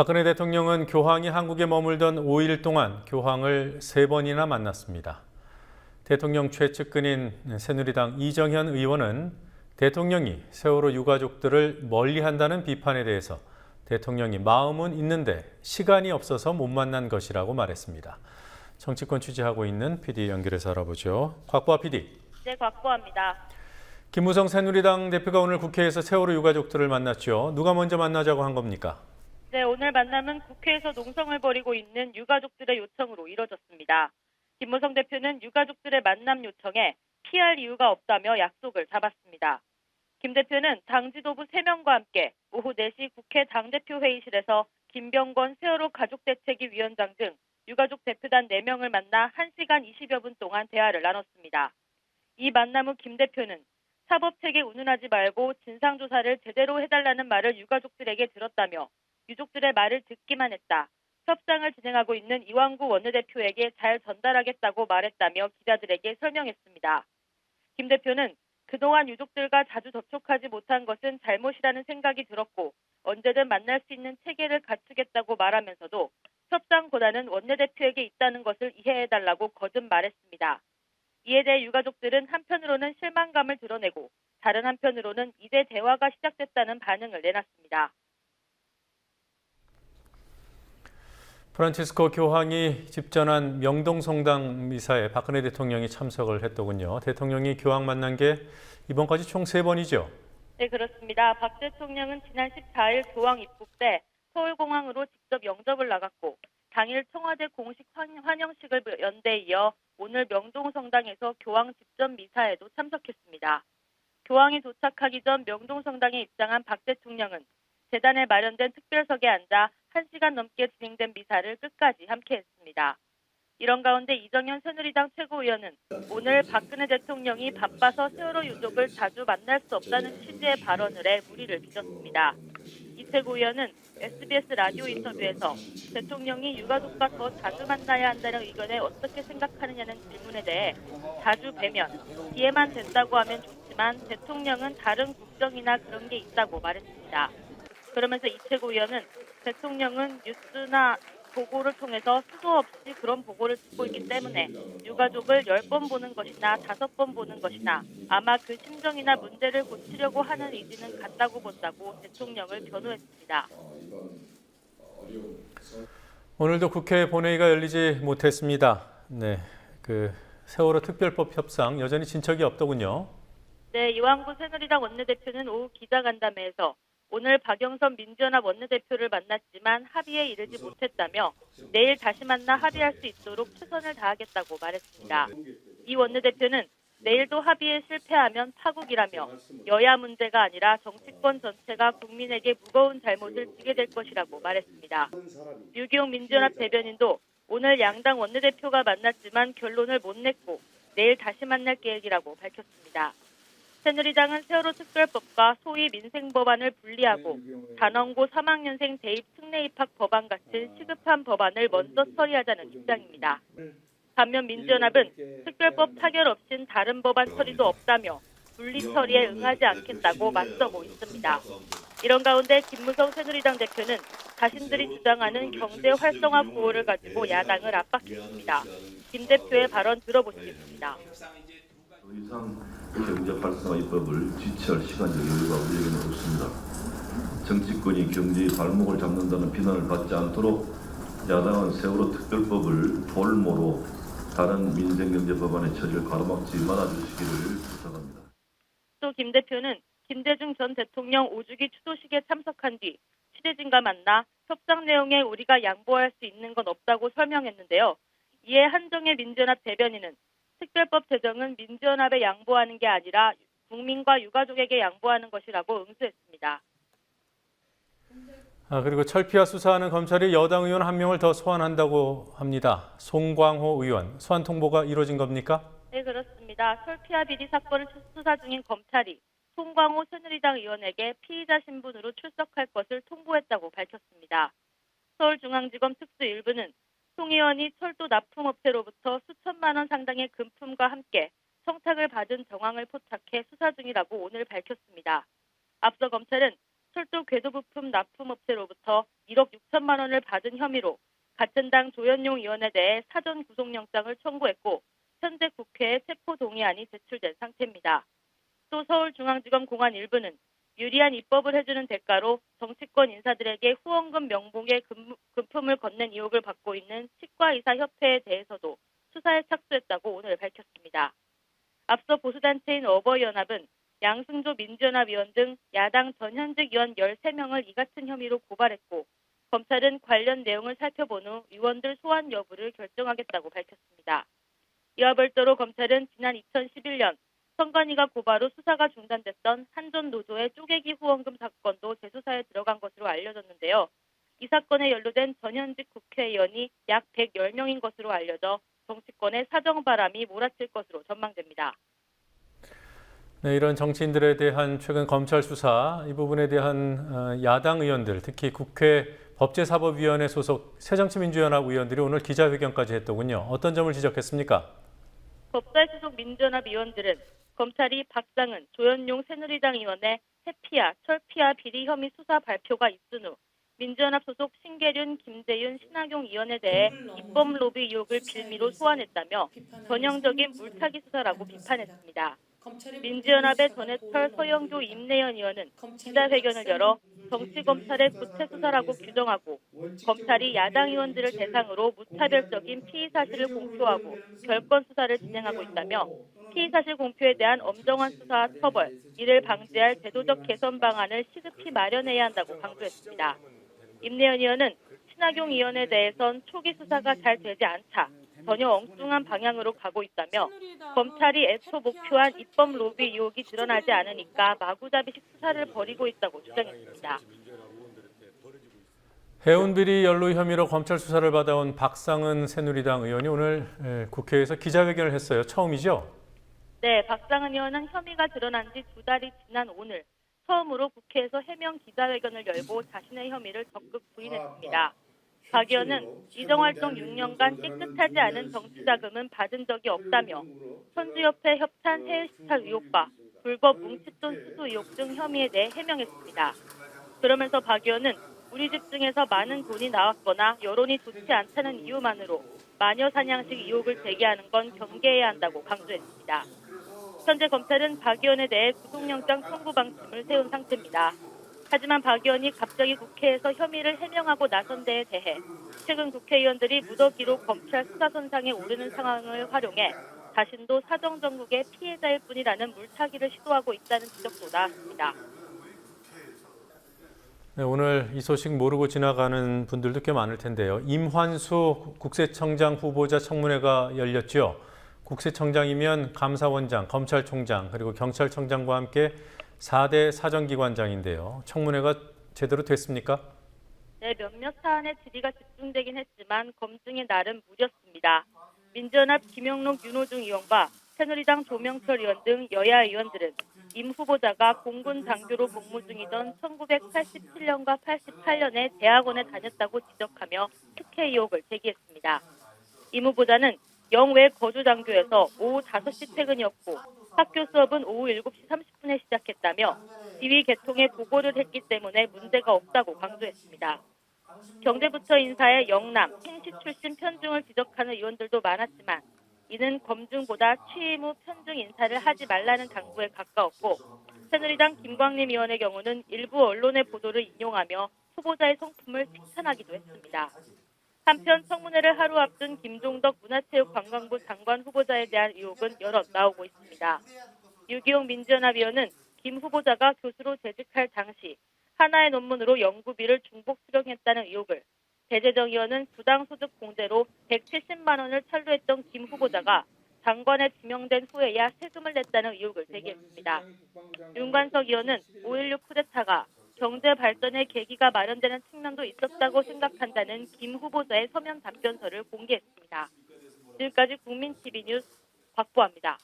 박근혜 대통령은 교황이 한국에 머물던 5일 동안 교황을 3번이나 만났습니다. 대통령 최측근인 새누리당 이정현 의원은 대통령이 세월호 유가족들을 멀리한다는 비판에 대해서 대통령이 마음은 있는데 시간이 없어서 못 만난 것이라고 말했습니다. 정치권 취재하고 있는 PD 연결해서 알아보죠. 곽보아 PD. 네, 곽보아입니다. 김무성 새누리당 대표가 오늘 국회에서 세월호 유가족들을 만났죠. 누가 먼저 만나자고 한 겁니까? 네, 오늘 만남은 국회에서 농성을 벌이고 있는 유가족들의 요청으로 이뤄졌습니다. 김무성 대표는 유가족들의 만남 요청에 피할 이유가 없다며 약속을 잡았습니다. 김 대표는 당 지도부 3명과 함께 오후 4시 국회 당대표 회의실에서 김병건 세월호 가족대책위 위원장 등 유가족 대표단 4명을 만나 1시간 20여 분 동안 대화를 나눴습니다. 이 만남 후 김 대표는 사법체계 운운하지 말고 진상조사를 제대로 해달라는 말을 유가족들에게 들었다며 유족들의 말을 듣기만 했다. 협상을 진행하고 있는 이완구 원내대표에게 잘 전달하겠다고 말했다며 기자들에게 설명했습니다. 김 대표는 그동안 유족들과 자주 접촉하지 못한 것은 잘못이라는 생각이 들었고 언제든 만날 수 있는 체계를 갖추겠다고 말하면서도 협상 권한은 원내대표에게 있다는 것을 이해해달라고 거듭 말했습니다. 이에 대해 유가족들은 한편으로는 실망감을 드러내고 다른 한편으로는 이제 대화가 시작됐다는 반응을 내놨습니다. 프란치스코 교황이 집전한 명동성당 미사에 박근혜 대통령이 참석을 했더군요. 대통령이 교황 만난 게 이번까지 총 3번이죠? 네, 그렇습니다. 박 대통령은 지난 14일 교황 입국 때 서울공항으로 직접 영접을 나갔고 당일 청와대 공식 환영식을 연 데 이어 오늘 명동성당에서 교황 집전 미사에도 참석했습니다. 교황이 도착하기 전 명동성당에 입장한 박 대통령은 재단에 마련된 특별석에 앉아 1시간 넘게 진행된 미사를 끝까지 함께했습니다. 이런 가운데 이정현 새누리당 최고위원은 오늘 박근혜 대통령이 바빠서 세월호 유족을 자주 만날 수 없다는 취지의 발언을 해 물의를 빚었습니다. 이 최고위원은 SBS 라디오 인터뷰에서 대통령이 유가족과 더 자주 만나야 한다는 의견에 어떻게 생각하느냐는 질문에 대해 자주 뵈면 이해만 된다고 하면 좋지만 대통령은 다른 국정이나 그런 게 있다고 말했습니다. 그러면서 이 최고위원은 대통령은 뉴스나 보고를 통해서 수도 없이 그런 보고를 듣고 있기 때문에 유가족을 10번 보는 것이나 5번 보는 것이나 아마 그 심정이나 문제를 고치려고 하는 의지는 같다고 본다고 대통령을 변호했습니다. 오늘도 국회 본회의가 열리지 못했습니다. 네, 세월호 특별법 협상 여전히 진척이 없더군요. 네, 이완구 새누리당 원내대표는 오후 기자간담회에서 오늘 박영선 민주연합 원내대표를 만났지만 합의에 이르지 못했다며 내일 다시 만나 합의할 수 있도록 최선을 다하겠다고 말했습니다. 이 원내대표는 내일도 합의에 실패하면 파국이라며 여야 문제가 아니라 정치권 전체가 국민에게 무거운 잘못을 지게 될 것이라고 말했습니다. 유기용 민주연합 대변인도 오늘 양당 원내대표가 만났지만 결론을 못 냈고 내일 다시 만날 계획이라고 밝혔습니다. 새누리당은 세월호 특별법과 소위 민생법안을 분리하고 단원고 3학년생 대입 특례 입학 법안 같은 시급한 법안을 먼저 처리하자는 입장입니다. 반면 민주연합은 특별법 타결 없인 다른 법안 처리도 없다며 분리 처리에 응하지 않겠다고 맞서고 있습니다. 이런 가운데 김무성 새누리당 대표는 자신들이 주장하는 경제 활성화 구호를 가지고 야당을 압박했습니다. 김 대표의 발언 들어보시겠습니다. 더 이상 경제 활성화 입법을 지체할 시간적 여유가 우리에게는 없습니다. 정치권이 경제의 발목을 잡는다는 비난을 받지 않도록 야당은 세월호 특별법을 볼모로 다른 민생경제 법안의 처리를 가로막지 말아주시기를 부탁합니다. 또 김 대표는 김대중 전 대통령 5주기 추도식에 참석한 뒤 취재진과 만나 협상 내용에 우리가 양보할 수 있는 건 없다고 설명했는데요. 이에 한정혜 민주연합 대변인은 특별법 제정은 민주연합에 양보하는 게 아니라 국민과 유가족에게 양보하는 것이라고 응수했습니다. 그리고 철피와 수사하는 검찰이 여당 의원 1명을 더 소환한다고 합니다. 송광호 의원, 소환 통보가 이루어진 겁니까? 네, 그렇습니다. 철피와 비리 사건을 수사 중인 검찰이 송광호 새누리당 의원에게 피의자 신분으로 출석할 것을 통보했다고 밝혔습니다. 서울중앙지검 특수 1부는 송 의원이 철도 납품업체로부터 수천만 원 상당의 금품과 함께 청탁을 받은 정황을 포착해 수사 중이라고 오늘 밝혔습니다. 앞서 검찰은 철도 궤도 부품 납품업체로부터 1억 6천만 원을 받은 혐의로 같은 당 조현용 의원에 대해 사전 구속영장을 청구했고 현재 국회에 체포 동의안이 제출된 상태입니다. 또 서울중앙지검 공안 1부는 유리한 입법을 해주는 대가로 정치권 인사들에게 후원금 명목의 금품을 건넨 의혹을 받고 있는 치과의사협회에 대해서도 수사에 착수했다고 오늘 밝혔습니다. 앞서 보수단체인 어버이연합은 양승조 민주연합 의원 등 야당 전현직 의원 13명을 이 같은 혐의로 고발했고 검찰은 관련 내용을 살펴본 후 의원들 소환 여부를 결정하겠다고 밝혔습니다. 이와 별도로 검찰은 지난 2011년 선관위가 고발 후 수사가 중단됐던 한전노조의 쪼개기 후원금 사건도 재수사에 들어간 것으로 알려졌는데요. 이 사건에 연루된 전현직 국회의원이 약 110명인 것으로 알려져 정치권의 사정바람이 몰아칠 것으로 전망됩니다. 네, 이런 정치인들에 대한 최근 검찰 수사, 이 부분에 대한 야당 의원들, 특히 국회 법제사법위원회 소속 새정치민주연합 의원들이 오늘 기자회견까지 했더군요. 어떤 점을 지적했습니까? 법사위 소속 민주연합 의원들은 검찰이 박상은, 조현용 새누리당 의원의 해피아, 철피아 비리 혐의 수사 발표가 있은 후 민주연합 소속 신계륜, 김재윤, 신학용 의원에 대해 입법 로비 의혹을 빌미로 소환했다며 전형적인 물타기 수사라고 비판했습니다. 민주연합의 전해철, 서영교, 임내연 의원은 기자회견을 열어 정치검찰의 구체수사라고 규정하고 검찰이 야당 의원들을 대상으로 무차별적인 피의사실을 공표하고 결권 수사를 진행하고 있다며 피의사실 공표에 대한 엄정한 수사와 처벌, 이를 방지할 제도적 개선 방안을 시급히 마련해야 한다고 강조했습니다. 임내연 의원은 신학용 의원에 대해선 초기 수사가 잘 되지 않자 전혀 엉뚱한 방향으로 가고 있다며 검찰이 애초 목표한 입법 로비 의혹이 드러나지 않으니까 마구잡이식 수사를 벌이고 있다고 주장했습니다. 해운비리 연루 혐의로 검찰 수사를 받아온 박상은 새누리당 의원이 오늘 국회에서 기자회견을 했어요. 처음이죠? 네, 박상은 의원은 혐의가 드러난 지 2달이 지난 오늘 처음으로 국회에서 해명 기자회견을 열고 자신의 혐의를 적극 부인했습니다. 박 의원은 이정활동 6년간 깨끗하지 않은 정치자금은 받은 적이 없다며 선주협회 협찬 해외시찰 의혹과 불법 뭉칫돈 수수 의혹 등 혐의에 대해 해명했습니다. 그러면서 박 의원은 우리 집 중에서 많은 돈이 나왔거나 여론이 좋지 않다는 이유만으로 마녀 사냥식 의혹을 제기하는 건 경계해야 한다고 강조했습니다. 현재 검찰은 박 의원에 대해 구속영장 청구 방침을 세운 상태입니다. 하지만 박 의원이 갑자기 국회에서 혐의를 해명하고 나선 데에 대해 최근 국회의원들이 무더기로 검찰 수사선상에 오르는 상황을 활용해 자신도 사정정국의 피해자일 뿐이라는 물타기를 시도하고 있다는 지적도 나왔습니다. 네, 오늘 이 소식 모르고 지나가는 분들도 꽤 많을 텐데요. 임환수 국세청장 후보자 청문회가 열렸죠. 국세청장이면 감사원장, 검찰총장, 그리고 경찰청장과 함께 4대 사정기관장인데요. 청문회가 제대로 됐습니까? 네, 몇몇 사안의 질의가 집중되긴 했지만 검증이 나름 무렸습니다. 민주연합 김영록, 윤호중 의원과 새누리당 조명철 의원 등 여야 의원들은 임 후보자가 공군 장교로 복무 중이던 1987년과 88년에 대학원에 다녔다고 지적하며 특혜 의혹을 제기했습니다. 임 후보자는 영외 거주 장교에서 오후 5시 퇴근이었고 학교 수업은 오후 7시 30분에 시작했다며 지휘 계통에 보고를 했기 때문에 문제가 없다고 강조했습니다. 경제부처 인사의 영남, 행시 출신 편중을 지적하는 의원들도 많았지만 이는 검증보다 취임 후 편중 인사를 하지 말라는 당부에 가까웠고 새누리당 김광림 의원의 경우는 일부 언론의 보도를 인용하며 후보자의 성품을 칭찬하기도 했습니다. 한편 청문회를 하루 앞둔 김종덕 문화체육관광부 장관 후보자에 대한 의혹은 여럿 나오고 있습니다. 유기용 민주연합 의원은 김 후보자가 교수로 재직할 당시 하나의 논문으로 연구비를 중복 수령했다는 의혹을, 배재정 의원은 부당소득 공제로 170만 원을 찬류했던 김 후보자가 장관에 지명된 후에야 세금을 냈다는 의혹을 제기했습니다. 윤관석 의원은 5.16 쿠데타가 경제 발전의 계기가 마련되는 측면도 있었다고 생각한다는 김 후보자의 서면 답변서를 공개했습니다. 지금까지 국민TV 뉴스 박보아입니다.